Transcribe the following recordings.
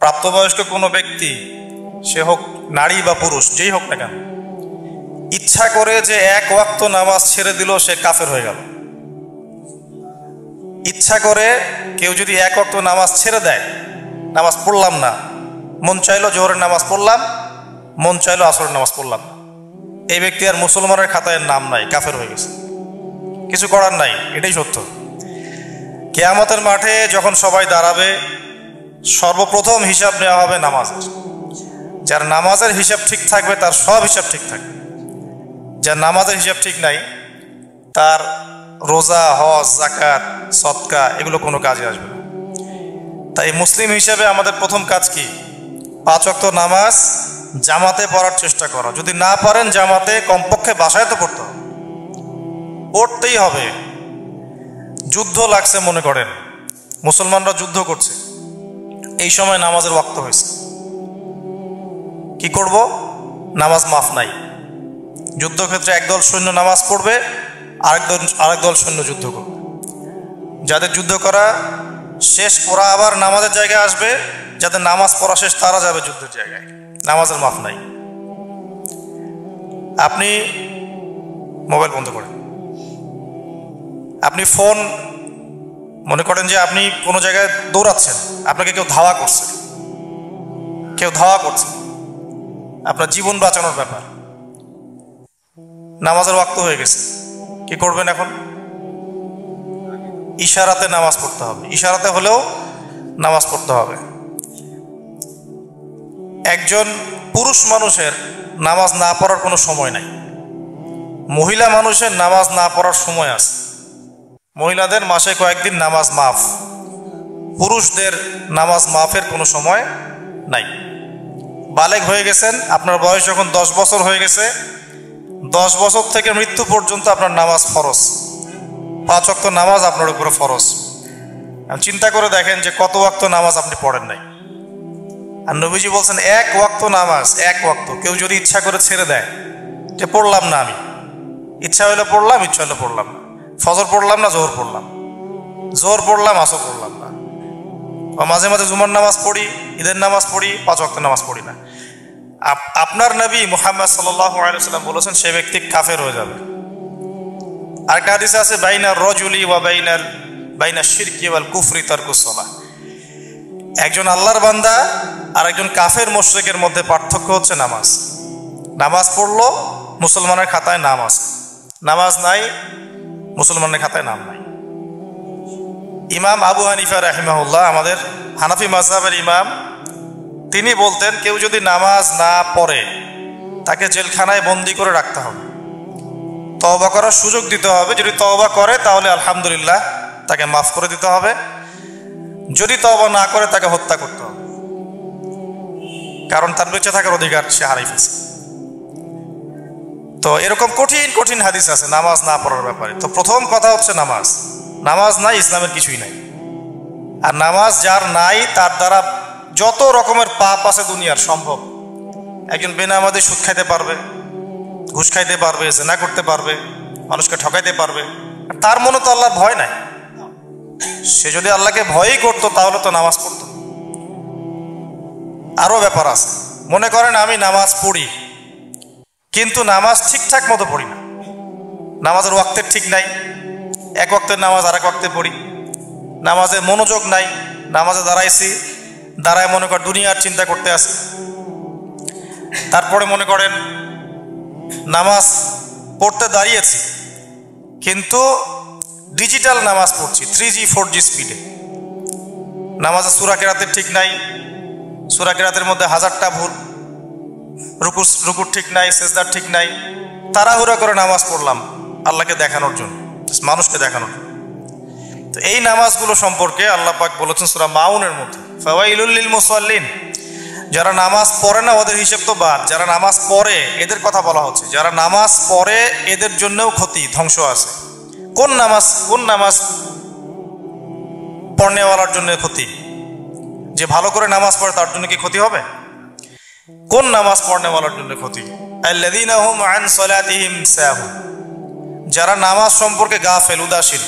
প্রাপ্তবয়স্ক কোনো ব্যক্তি, সে হোক নারী বা পুরুষ, যেই হোক না কেন, ইচ্ছা করে যে এক ওয়াক্ত নামাজ ছেড়ে দিল, সে কাফের হয়ে গেল। ইচ্ছা করে কেউ যদি এক ওয়াক্ত নামাজ ছেড়ে দেয়, নামাজ পড়লাম না, মন চাইলো জোহরের নামাজ পড়লাম, মন চাইলো আসরের নামাজ পড়লাম, এই ব্যক্তি আর মুসলমানের খাতায় নাম নাই, কাফের হয়ে গেছে, কিছু করার নাই। এটাই সত্য। কিয়ামতের মাঠে যখন সবাই দাঁড়াবে, সর্বপ্রথম হিসাব নেওয়া হবে নামাজের। যার নামাজের হিসাব ঠিক থাকবে তার সব হিসাব ঠিক থাকবে। যার নামাজের হিসাব ঠিক নাই, তার রোজা, হজ, যাকাত, সদকা এগুলো কোনো কাজে আসবে না। তাই মুসলিম হিসাবে আমাদের প্রথম কাজ কি? 5 ওয়াক্ত নামাজ জামাতে পড়ার চেষ্টা করা। যদি না পারেন জামাতে, কমপক্ষে বাসায় তো পড়তে হবে, পড়তেই হবে। যুদ্ধ লাগছে, মনে করেন মুসলমানরা যুদ্ধ করছে, এই সময় নামাজের ওয়াক্ত হয়েছে, কি করব? নামাজ মাফ নাই। যুদ্ধক্ষেত্রে একদল সৈন্য নামাজ পড়বে, আরেক দল সৈন্য যুদ্ধ করবে। যাদের যুদ্ধ করা শেষ, ওরা আবার নামাজের জায়গায় আসবে, যাদের নামাজ পড়া শেষ তারা যাবে যুদ্ধের জায়গায়। নামাজের মাফ নাই। আপনি মোবাইল বন্ধ করেন, আপনি ফোন, মনে করেন যে আপনি কোনো জায়গায় দৌড়াচ্ছেন, আপনাকে কেউ ধাওয়া করছে, আপনার জীবন বাঁচানোর ব্যাপার, নামাজের ওয়াক্ত হয়ে গেছে, কি করবেন এখন? ইশারাতে নামাজ পড়তে হবে, ইশারাতে হলেও নামাজ পড়তে হবে। একজন পুরুষ মানুষের নামাজ না পড়ার কোনো সময় নাই, মহিলা মানুষের নামাজ না পড়ার সময় আছে। মহিলাদের মাসে কয়েকদিন নামাজ মাফ, পুরুষদের নামাজ মাফের কোনো সময় নাই। বালেগ হয়ে গেছেন, আপনার বয়স যখন 10 বছর হয়ে গেছে, 10 বছর থেকে মৃত্যু পর্যন্ত আপনার নামাজ ফরজ। 5 ওয়াক্ত নামাজ আপনার উপরে ফরজ। চিন্তা করে দেখেন যে কত ওয়াক্ত নামাজ আপনি পড়েন নাই। আর নবীজি বলছেন এক ওয়াক্ত নামাজ, এক ওয়াক্ত কেউ যদি ইচ্ছা করে ছেড়ে দেয়, যে পড়লাম না, আমি ইচ্ছা হলে পড়লাম, ইচ্ছা হলে পড়লাম না, ফজর পড়লাম না, জোহর পড়লাম, জোহর পড়লাম, আসর পড়লাম না, বা মাঝে মাঝে জুমার নামাজ পড়ি, ঈদের নামাজ পড়ি, 5 ওয়াক্ত নামাজ পড়ি না, আপনার নবী মুহাম্মদ সাল্লাল্লাহু আলাইহি ওয়াসাল্লাম বলেছেন সে ব্যক্তি কাফের হয়ে যাবে। আরেকটা হাদিসে আছে বাইনা রাজুলি ওয়া বাইনা শিরকি ওয়াল কুফরি তারকুস সালাহ। একজন আল্লাহর বান্দা আর একজন কাফের মুশরিকের মধ্যে পার্থক্য হচ্ছে নামাজ। নামাজ পড়লো, মুসলমানের খাতায় নাম আছে, নামাজ নাই, মুসলমানের খাতায় নাম নাই। ইমাম আবু হানিফা রাহিমাহুল্লাহ, আমাদের হানাফি মাযহাবের ইমাম, তিনি বলতেন কেউ যদি নামাজ না পড়ে তাকে জেলখানায় বন্দি করে রাখতে হবে, তওবা করার সুযোগ দিতে হবে। যদি তওবা করে তাহলে আলহামদুলিল্লাহ, তাকে মাফ করে দিতে হবে। যদি তওবা না করে তাকে হত্যা করতে হবে, কারণ তার বেঁচে থাকার অধিকার সে হারিয়ে ফেলছে। তো এরকম কঠিন কঠিন হাদিস আছে নামাজ না পড়ার ব্যাপারে। তো প্রথম কথা হচ্ছে নামাজ, নামাজ নাই, ইসলামের কিছুই নাই। আর নামাজ যার নাই, তার দ্বারা যত রকমের পাপ আছে দুনিয়ার সম্ভব। একজন বেনামাজি সুদ খাইতে পারবে, ঘুষ খাইতে পারবে, জেনা করতে পারবে, মানুষকে ঠকাইতে পারবে, আর তার মনে তো আল্লাহর ভয় নাই। সে যদি আল্লাহকে ভয়ই করতো তাহলে তো নামাজ পড়তো। আরো ব্যাপার আছে, মনে করেন আমি নামাজ পড়ি কিন্তু নামাজ ঠিকঠাক মতো পড়ি না, নামাজের ওয়াক্তের ঠিক নাই, এক ওয়াক্তের নামাজ আরেক ওয়াক্তে পড়ি, নামাজে মনোযোগ নাই, নামাজে দাঁড়াইছি, দাঁড়ায় মনে কর দুনিয়ার চিন্তা করতে আছে। তারপরে মনে করেন নামাজ পড়তে দাঁড়িয়েছি কিন্তু ডিজিটাল নামাজ পড়ছি 3G 4G স্পিডে, নামাজে সূরা কেরাতের ঠিক নাই, সূরা কেরাতের মধ্যে 1000টা ভুল, রুকুর ঠিক নাই, সেজদার ঠিক নাই, তাড়াহুড়া করে নামাজ পড়লাম আল্লাহকে দেখানোর জন্য, মানুষকে দেখানোর জন্য। তো এই নামাজগুলো সম্পর্কে আল্লাহ পাক বলেছেন সূরা মাউনের মধ্যে, ফাওয়াইলুল লিল মুসাল্লিন, যারা নামাজ পড়ে না ওদের হিসেব তো বাদ, যারা নামাজ পড়ে এদের কথা বলা হচ্ছে। যারা নামাজ পড়ে এদের জন্যও ক্ষতি, ধ্বংস আছে। কোন নামাজ পড়নেওয়ালার জন্য ক্ষতি? যে ভালো করে নামাজ পড়ে তার জন্য কি ক্ষতি হবে? কোন নামাজ পড়নেওয়ালার জন্য ক্ষতি? আল্লাযীনা হুম আন সালাতিহিম সাহুন, যারা নামাজ সম্পর্কে গাফেল, উদাসীন,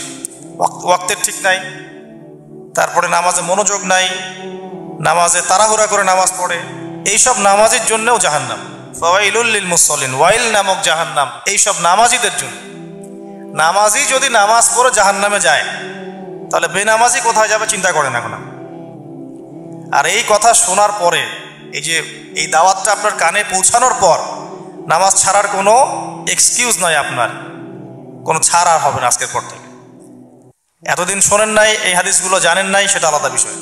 ওয়াক্তের ঠিক নাই, তারপরে নামাজে মনোযোগ নাই, নামাজে তাড়াহুড়া করে নামাজ পড়ে, এইসব নামাজের জন্যও জাহান্নাম। ফাওয়াইলুল লিল মুসাল্লিন, ওয়াইল নামক জাহান্নাম এইসব নামাজিদের জন্য। নামাজি যদি নামাজ পড়ে জাহান্নামে যায়, তাহলে বেনামাজি কোথায় যাবে চিন্তা করেন এখন। আর এই কথা শোনার পরে, এই যে এই দাওয়াতটা আপনার কানে পৌঁছানোর পর নামাজ ছাড়ার কোনো এক্সকিউজ নাই, আপনার কোনো ছাড় আর হবে না আজকের পর থেকে। এতদিন শোনেন নাই, এই হাদিসগুলো জানেন নাই, সেটা আলাদা বিষয়।